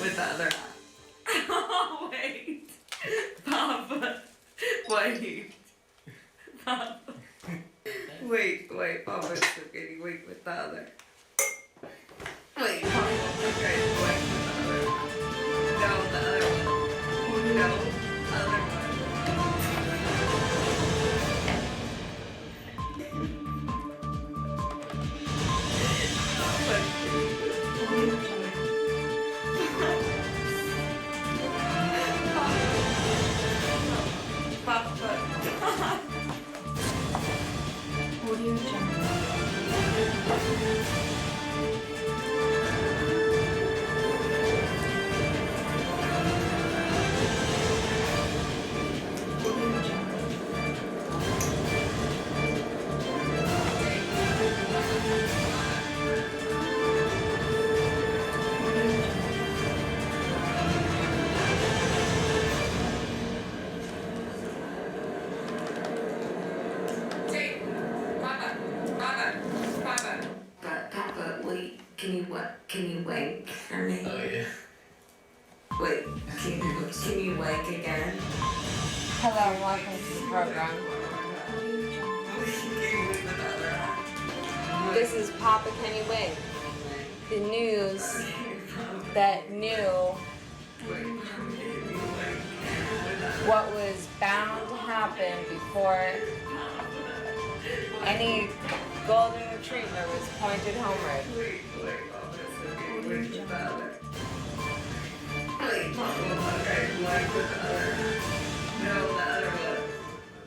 With the other eye. Oh, wait. Papa. Wait. Papa. Wait, Papa. Okay, wait with the other. Wait, Papa. Okay, wait with the other. No, the other one. No, other one. Audio Jungle. Can you wink for me? Oh yeah. Wait, can you wink again? Hello, welcome to the program. This is Papa Kenny Wink. The news that knew what was bound to happen before any golden retriever was pointed homeward.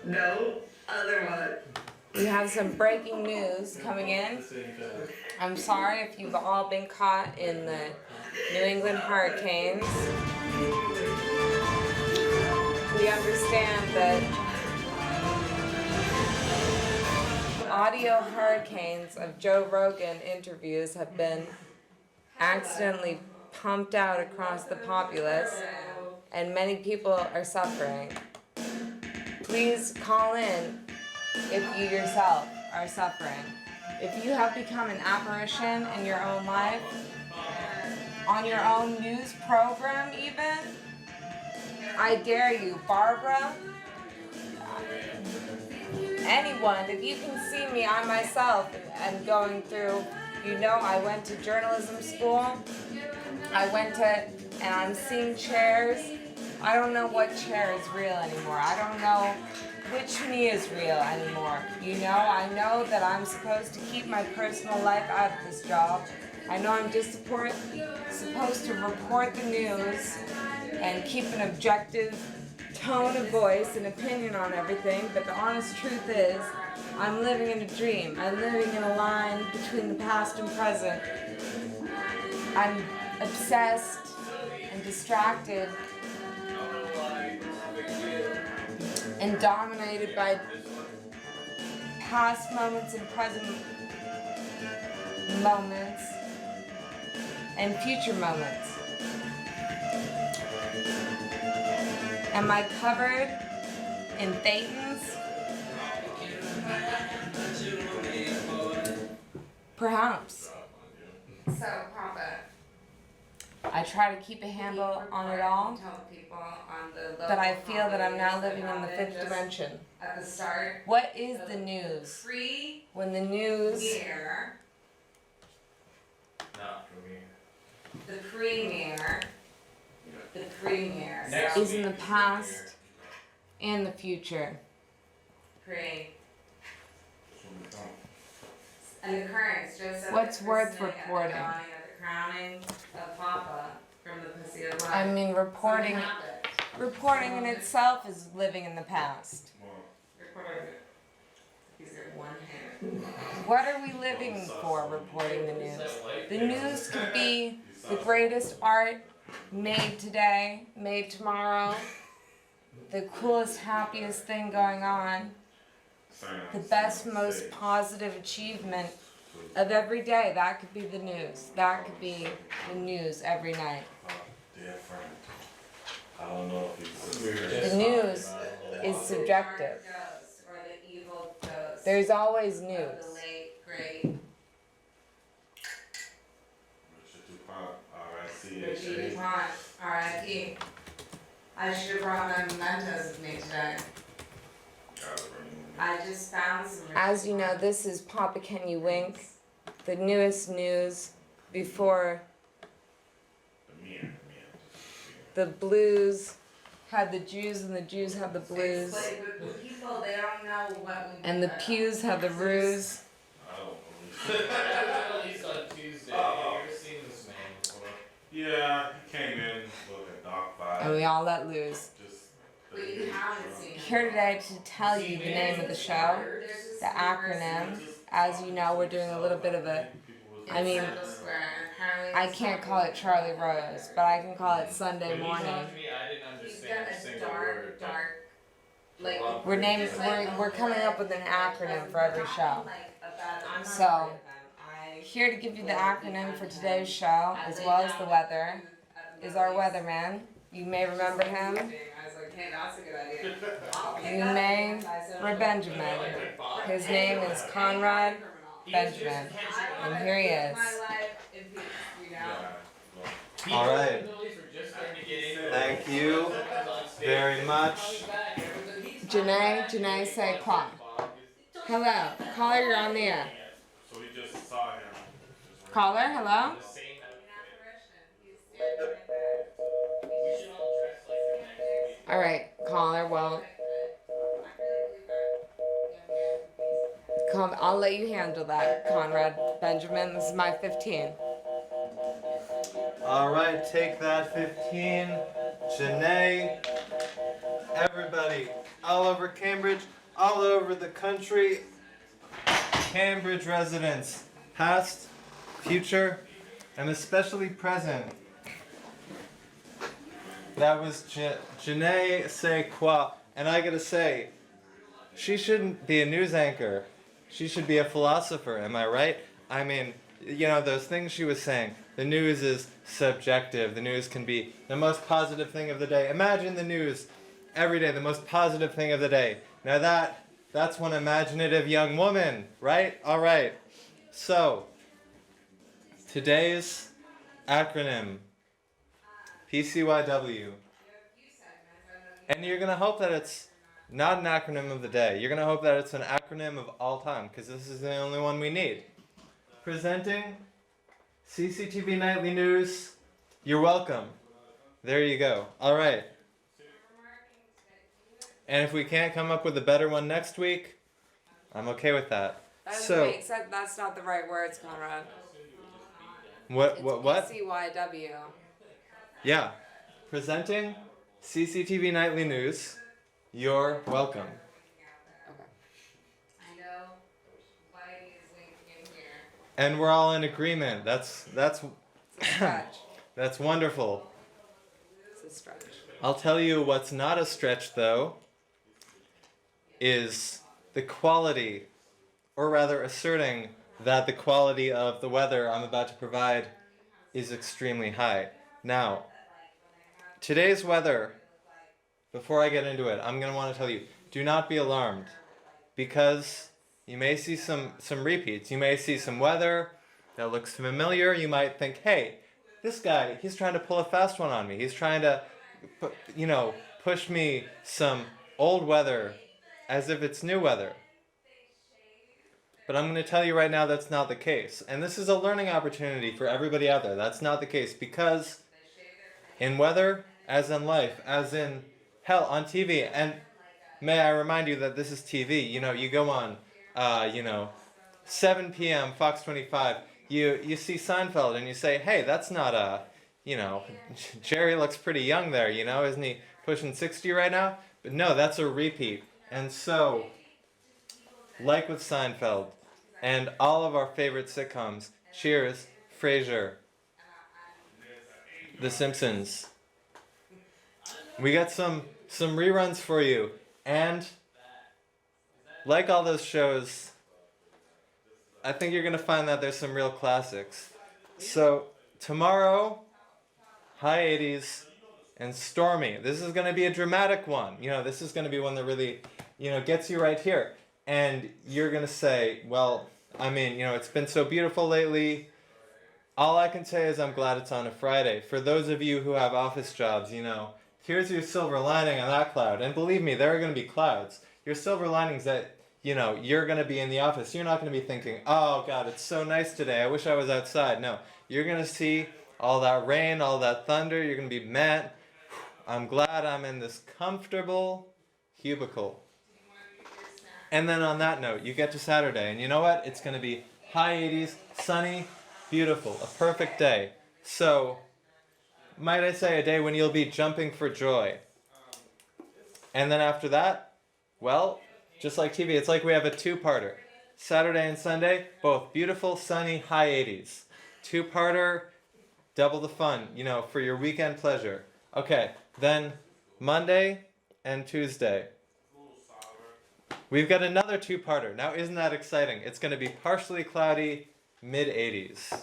No, other one. We have some breaking news coming in. I'm sorry if you've all been caught in the New England hurricanes. We understand that audio hurricanes of Joe Rogan interviews have been accidentally pumped out across the populace, and many people are suffering. Please call in if you yourself are suffering. If you have become an apparition in your own life, on your own news program even, I dare you, Barbara, anyone, if you can see me, I myself am going through, I went to journalism school, and I'm seeing chairs. I don't know what chair is real anymore. I don't know which me is real anymore. I know that I'm supposed to keep my personal life out of this job. I know I'm just supposed to report the news and keep an objective tone of voice and opinion on everything, but the honest truth is, I'm living in a dream. I'm living in a line between the past and present. I'm obsessed and distracted and dominated by past moments and present moments and future moments. Am I covered in thetans? Perhaps. So, Papa, I try to keep a handle on it all, but I feel that I'm now living in the fifth dimension. At the start, What is the news? When the news the premier is in the past and the future. And the currents, just What's worth reporting? The crowning of Papa from the Pussy of I Life. mean, reporting in itself is living in the past. He's got one hand. What are we living for reporting the news? The news could be the greatest art made today, made tomorrow, the coolest, happiest thing going on, the best, most positive achievement of every day. That could be the news. That could be the news every night. Dear friend, I don't know if The news is subjective. Ghost or the evil ghost. There's always of news. the late great Richard DuPont, Richard R.I.C.H.A. DuPont, R.I.P. I should have brought my mementos with me today. I just found some. As you know, this is Papa Can You Wink, the newest news before the blues had the Jews and the Jews had the blues. But people, they don't know what we And the pews have the ruse. I don't believe At least on Tuesday. Have you ever seen this man before? Yeah, he came in, looked at Doc 5. And we all let loose. Just But you haven't seen it. Here today to tell you the name of the show, the acronym. As you know, we're doing a little bit of a, I mean, I can't call it Charlie Rose, but I can call it Sunday When he morning. talked to me, I didn't He's understand got a a single word. dark, like. We're naming, we're coming up with an acronym for every show. So, here to give you the acronym for today's show, as well as the weather, is our weatherman. You may remember him. I was like, hey, that's a good idea. You may remember Benjamin. His name is Conrad Benjamin. And here he is. All right. Thank you very much. Janae, say quoi. Hello. Caller, you're on the air. So we just saw him. Caller, hello? Alright, caller, well, I'll let you handle that, Conrad Benjamin. This is my 15. All right, take that 15. Janae, everybody, all over Cambridge, all over the country, Cambridge residents, past, future, and especially present. That was Janae Say Quoi. And I gotta say, she shouldn't be a news anchor. She should be a philosopher, am I right? I mean, you know, those things she was saying. The news is subjective. The news can be the most positive thing of the day. Imagine the news every day, the most positive thing of the day. Now that's one imaginative young woman, right? All right. So, today's acronym, PCYW. And you're going to hope that it's not an acronym of the day. You're going to hope that it's an acronym of all time, because this is the only one we need. Presenting CCTV Nightly News. You're welcome. There you go. All right. And if we can't come up with a better one next week, I'm okay with that. That's not the right words, Conrad. What? PCYW. Yeah. Presenting CCTV Nightly News. You're welcome. I know Whitey is winking in here. And we're all in agreement. That's It's a stretch. that's wonderful. It's a stretch. I'll tell you what's not a stretch though is the quality, or rather asserting that the quality of the weather I'm about to provide is extremely high. Now, today's weather, before I get into it, I'm going to want to tell you, do not be alarmed, because you may see some repeats. You may see some weather that looks familiar. You might think, hey, this guy, he's trying to pull a fast one on me. He's trying to, push me some old weather as if it's new weather. But I'm going to tell you right now that's not the case. And this is a learning opportunity for everybody out there. That's not the case, because in weather, as in life, as in hell, on TV, and may I remind you that this is TV. You go on, 7 p.m., Fox 25, you see Seinfeld and you say, hey, that's not Jerry looks pretty young there, isn't he pushing 60 right now? But no, that's a repeat. And so, like with Seinfeld and all of our favorite sitcoms, Cheers, Frasier, The Simpsons. We got some reruns for you, and like all those shows, I think you're gonna find that there's some real classics. So tomorrow, high 80s and stormy. This is gonna be a dramatic one. This is gonna be one that really, gets you right here. And you're gonna say, well, it's been so beautiful lately. All I can say is I'm glad it's on a Friday. For those of you who have office jobs, here's your silver lining on that cloud. And believe me, there are going to be clouds. Your silver lining's that, you're going to be in the office. You're not going to be thinking, oh God, it's so nice today. I wish I was outside. No, you're going to see all that rain, all that thunder. You're going to be mad. I'm glad I'm in this comfortable cubicle. And then on that note, you get to Saturday. And you know what? It's going to be high 80s, sunny, beautiful, a perfect day. So, might I say, a day when you'll be jumping for joy. And then after that, well, just like TV, it's like we have a two-parter. Saturday and Sunday, both beautiful, sunny, high 80s. Two-parter, double the fun, for your weekend pleasure. Okay, then Monday and Tuesday. We've got another two-parter. Now, isn't that exciting? It's going to be partially cloudy, mid-80s.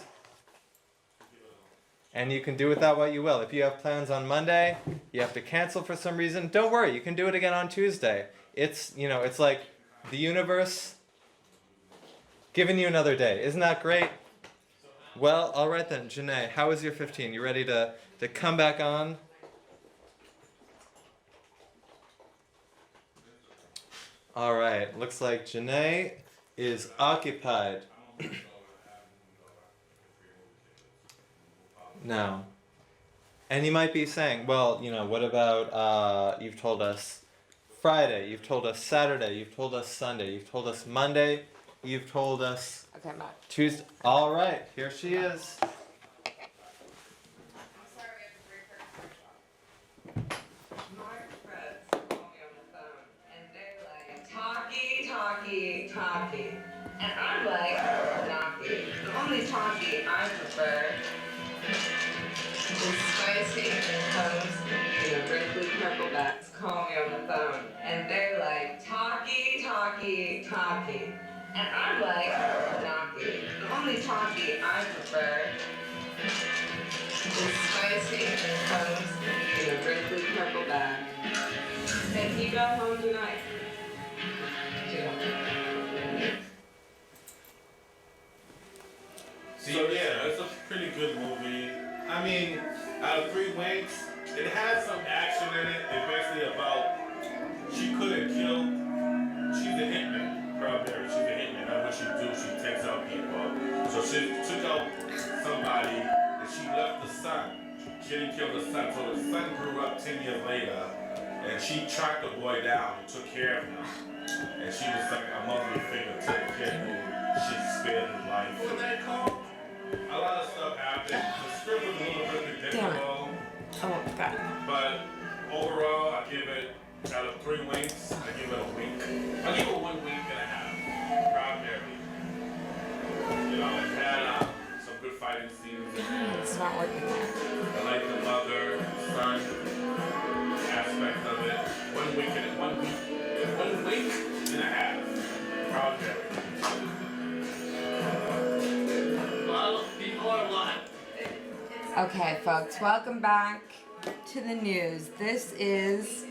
And you can do with that what you will. If you have plans on Monday, you have to cancel for some reason, don't worry, you can do it again on Tuesday. It's like the universe giving you another day. Isn't that great? Well, all right then, Janae, how was your 15? You ready to come back on? All right, looks like Janae is occupied. Now, and you might be saying, well, what about, you've told us Friday, you've told us Saturday, you've told us Sunday, you've told us Monday, you've told us Tuesday. All right, here she is. Talkie. And I'm like, knocky. The only talkie I prefer is spicy and comes in a wrinkly purple bats. Call me on the phone. And they're like, talkie. And I'm like, knocky. The only talkie I prefer is spicy and comes in a wrinkly purple bag. And he got home tonight. So yeah, it's a pretty good movie. Out of 3 Winks, it has some action in it. It's basically about she couldn't kill. She's a hitman, probably. She's a hitman. That's what she do. She takes out people. So she took out somebody and she left the son. She didn't kill the son. So the son grew up 10 years later and she tracked the boy down and took care of him. And she was like a motherly figure to the kid who she spared his life. What was that called? A lot of stuff happened. The script was a little bit predictable. Oh, God. But overall, I give it, out of 3 winks, I give it a wink. I give it 1 week and a half. Proud Mary. It had some good fighting scenes. It's not working there. I like the mother, son aspect of it. 1 week and 1 week and a half. Proud Mary. Okay, folks, welcome back to the news. This is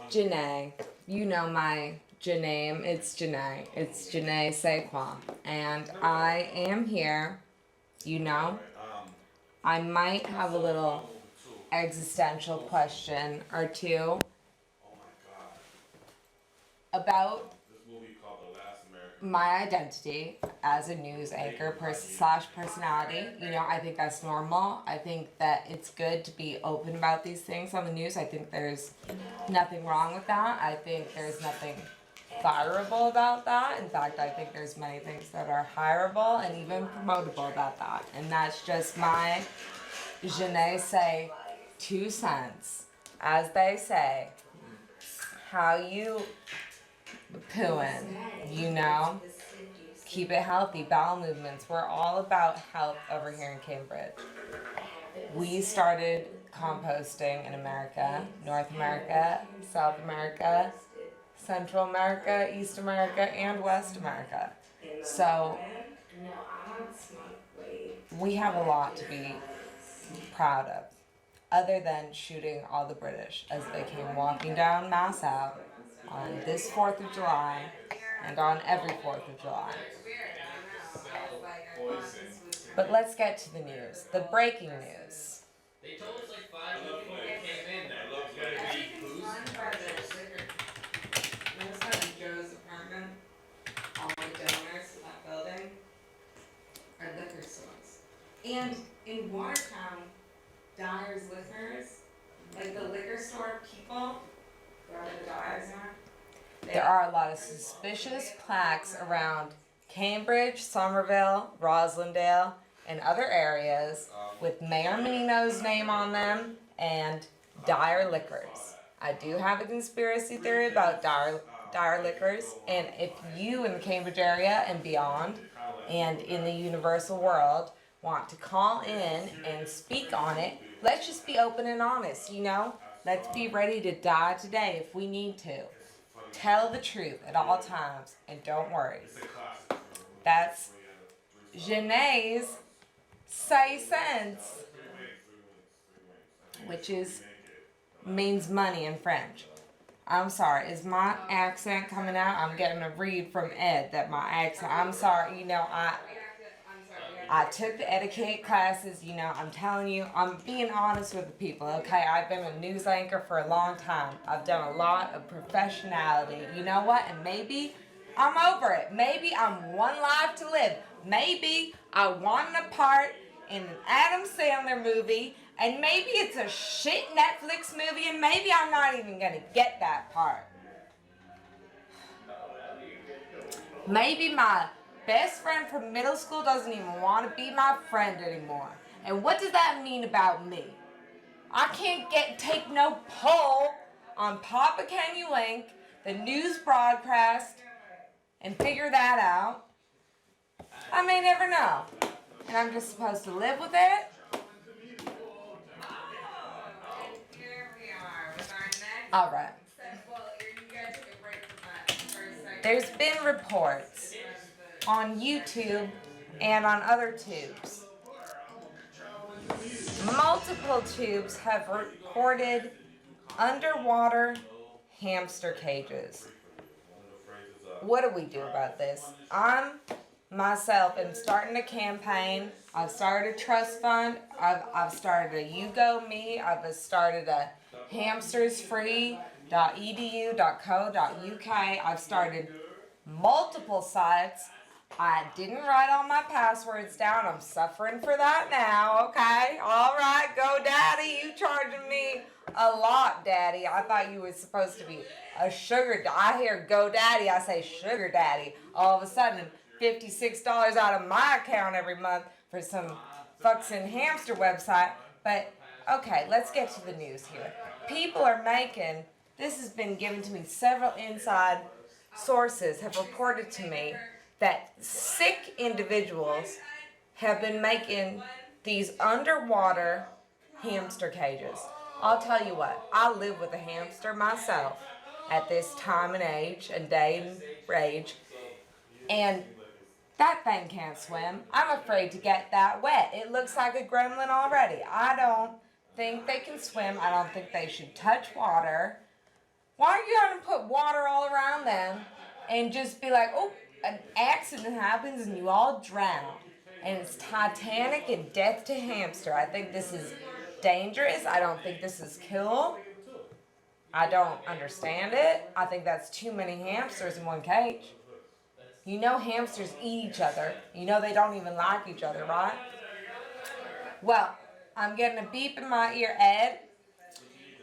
Janae. You know my Janae. It's Janae. It's Janae Saquon. And I am here, I might have a little existential question or two about my identity as a news anchor slash personality. I think that's normal. I think that it's good to be open about these things on the news. I think there's nothing wrong with that. I think there's nothing fireable about that. In fact, I think there's many things that are hireable and even promotable about that. And that's just my je say 2 cents. As they say, how you pooing, keep it healthy, bowel movements. We're all about health over here in Cambridge. we started composting in America, North America, South America, Central America, East America, and West America. So we have a lot to be proud of, other than shooting all the British as they came walking down Mass Ave on this 4th of July and on every 4th of July. But let's get to the news, the breaking news. They told us like 5 minutes when we came in that it's gonna be Everything's booze run by the liquor. Notice how in Joe's apartment, all the donors to that building are liquor stores. And in Watertown, Dyer's Liquors, like the liquor store people, wherever the Dyers are. There are a lot of suspicious plaques around Cambridge, Somerville, Roslindale, and other areas with Mayor Menino's name on them and Dyer Liquors. I do have a conspiracy theory about Dyer Liquors, and if you in the Cambridge area and beyond, and in the universal world, want to call in and speak on it, let's just be open and honest, you know? Let's be ready to die today if we need to. Tell the truth at all times, and don't worry. That's Janae's say cents, which means money in French. I'm sorry, is my accent coming out? I'm getting a read from Ed that my accent, I'm sorry, you know, I took the etiquette classes, you know, I'm telling you, I'm being honest with the people, okay? I've been a news anchor for a long time. I've done a lot of professionality. You know what? And maybe I'm over it. Maybe I'm one life to live. Maybe I want a part in an Adam Sandler movie, and maybe it's a shit Netflix movie, and maybe I'm not even gonna get that part. Maybe my best friend from middle school doesn't even want to be my friend anymore. And what does that mean about me? I can't take no poll on Papa Can You Link, the news broadcast, and figure that out. I may never know. And I'm just supposed to live with it? Here we are with our next. Alright. Well, you guys take a break from that for a second. There's been reports on YouTube and on other tubes. Multiple tubes have reported underwater hamster cages. What do we do about this? Myself am starting a campaign. I've started a trust fund. I've started a You Go Me. I've started a hamstersfree.edu.co.uk. I've started multiple sites. I didn't write all my passwords down. I'm suffering for that now, okay? All right, go daddy. You charging me a lot, daddy. I thought you were supposed to be a sugar daddy. I hear go daddy, I say sugar daddy. All of a sudden, $56 out of my account every month for some fucks and hamster website. But, okay, let's get to the news here. People are making, this has been given to me, several inside sources have reported to me that sick individuals have been making these underwater hamster cages. I'll tell you what, I live with a hamster myself at this time and age and day and age, and that thing can't swim. I'm afraid to get that wet. It looks like a gremlin already. I don't think they can swim. I don't think they should touch water. Why are you going to put water all around them and just be like, oh, an accident happens and you all drown? And it's Titanic and death to hamster. I think this is dangerous. I don't think this is cool. I don't understand it. I think that's too many hamsters in one cage. You know hamsters eat each other. You know they don't even like each other, right? Well, I'm getting a beep in my ear, Ed.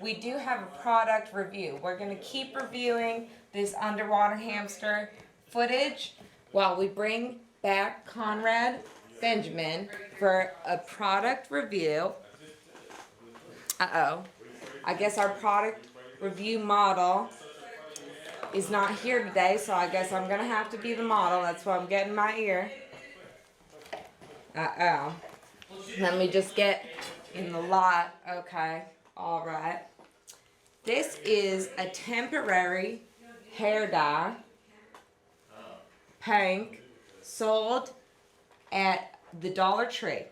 We do have a product review. We're going to keep reviewing this underwater hamster footage while we bring back Conrad Benjamin for a product review. Uh-oh. I guess our product review model is not here today, so I guess I'm going to have to be the model. That's why I'm getting my ear. Uh-oh. Let me just get in the lot. Okay, all right. This is a temporary hair dye, pink, sold at the Dollar Tree.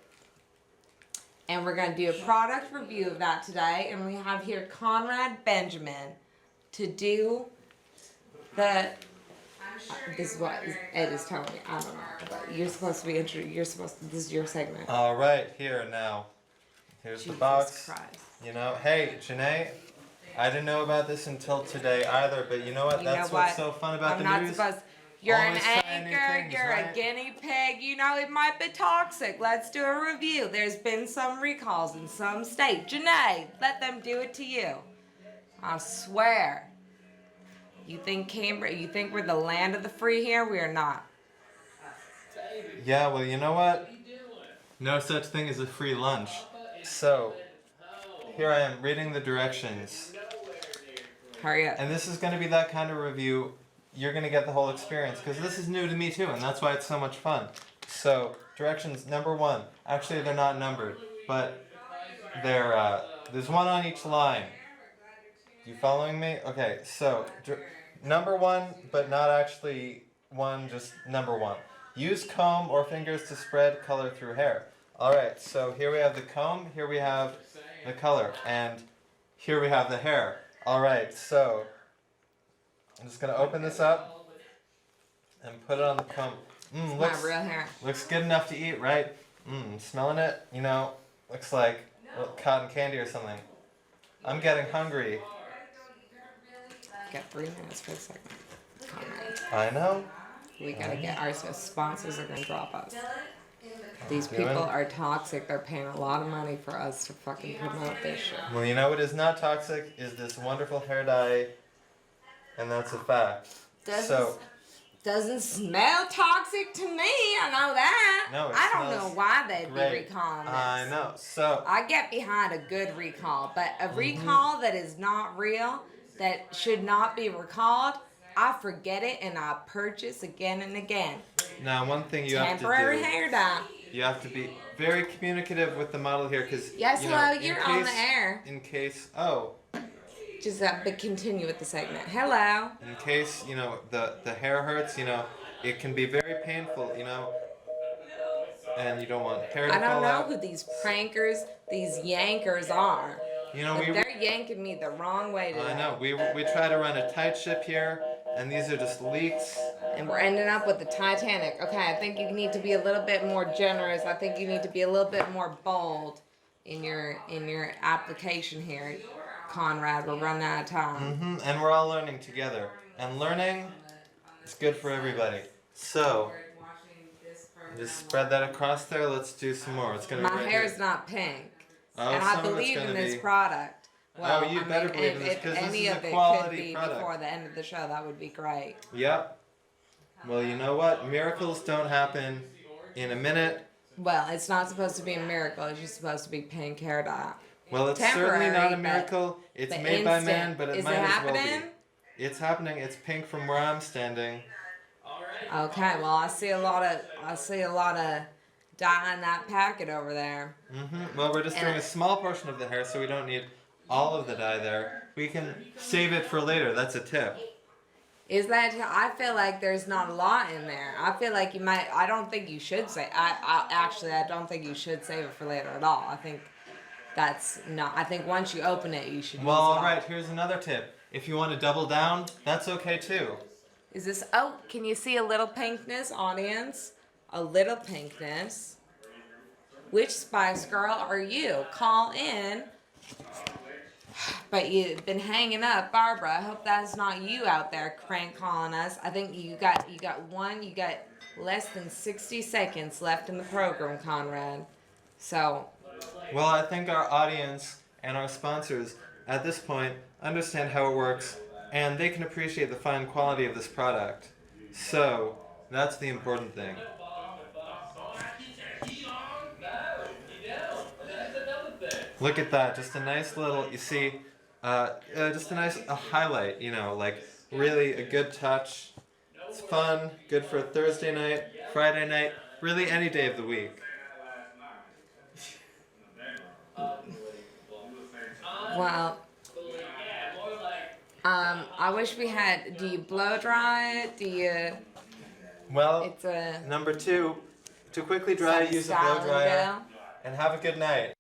And we're going to do a product review of that today. And we have here Conrad Benjamin to do the. This is what Ed is telling me. I don't know. But you're supposed to be this is your segment. All right, here now. Here's Jesus the box. Christ. You know, hey, Janae, I didn't know about this until today either, but you know what? You That's know what's what? so fun about I'm the not news. supposed. You're Always an trying new anchor. things, You're right? a guinea pig. You know it might be toxic. Let's do a review. There's been some recalls in some state. Janae, let them do it to you. I swear. You think Cambridge? You think we're the land of the free here? We are not. Yeah, well, you know what? No such thing as a free lunch. So, here I am reading the directions. Hurry up. And this is going to be that kind of review. You're going to get the whole experience because this is new to me too, and that's why it's so much fun. So, directions number 1. Actually, they're not numbered, but there's one on each line. You following me? Okay, so number 1, but not actually one, just number 1. Use comb or fingers to spread color through hair. Alright, so here we have the comb, here we have the color, and here we have the hair. Alright, so I'm just going to open this up and put it on the comb. My real hair. Looks good enough to eat, right? Smelling it, you know, looks like cotton candy or something. I'm getting hungry. Got 3 minutes for a second. I know. We gotta get our sponsors are gonna drop us. These Doing? people are toxic. They're paying a lot of money for us to fucking promote this shit. Well, you know what is not toxic is this wonderful hair dye, and that's a fact. Doesn't smell toxic to me. I know that. No, it I don't smells know why they'd great. be recalling this. I know. So I get behind a good recall, but a Mm-hmm. recall that is not real, that should not be recalled, I forget it and I purchase again and again. now one thing you have to Temporary do, hair dye. you have to be very communicative with the model here, because Yes, you know, hello, in you're case, on the air. In case, Just but continue with the segment. Hello. in case you know the hair hurts, you know, it can be very painful, you know, and you don't want hair to I don't fall know out. who these prankers, these yankers are. You know, But they're yanking me the wrong way today. I know. We try to run a tight ship here, and these are just leaks. And we're ending up with the Titanic. Okay, I think you need to be a little bit more generous. I think you need to be a little bit more bold in your application here, Conrad. We're running out of time. And we're all learning together. And learning is good for everybody. So, just spread that across there. Let's do some more. It's gonna be My right hair's here. not pink. Oh, And I some of it's believe in gonna this be. product. Well, you I better mean, believe in this, if 'cause this any is a of it quality could be product. before the end of the show, that would be great. Yep. Well, you know what? Miracles don't happen in a minute. Well, it's not supposed to be a miracle. It's just supposed to be pink hair dye. Well, it's certainly not Temporary, a miracle. It's but made by instant. man, but it Is might it as happening? well be. It's happening. It's pink from where I'm standing. Okay, well I see a lot of dye in that packet over there. Well, we're just And doing a small portion of the hair, so we don't need all of the dye there. We can save it for later. That's a tip. Is that? I feel like there's not a lot in there. I feel like you might. I don't think you should say. I don't think you should save it for later at all. I think that's not. I think once you open it, you should. Well, use it all right. Here's another tip. If you want to double down, that's okay too. Is this? Oh, can you see a little pinkness, audience? A little pinkness. Which Spice Girl are you? Call in. But you've been hanging up, Barbara. I hope that's not you out there crank calling us. I think you got less than 60 seconds left in the program, Conrad. So Well, I think our audience and our sponsors at this point understand how it works, and they can appreciate the fine quality of this product. So that's the important thing. Look at that, just a nice little, you see, just a nice highlight, you know, like really a good touch. It's fun, good for Thursday night, Friday night, really any day of the week. Well, I wish we had. Do you blow dry it? Do you? Well, It's a number 2, to quickly dry, some use a style blow and dryer, go. and have a good night.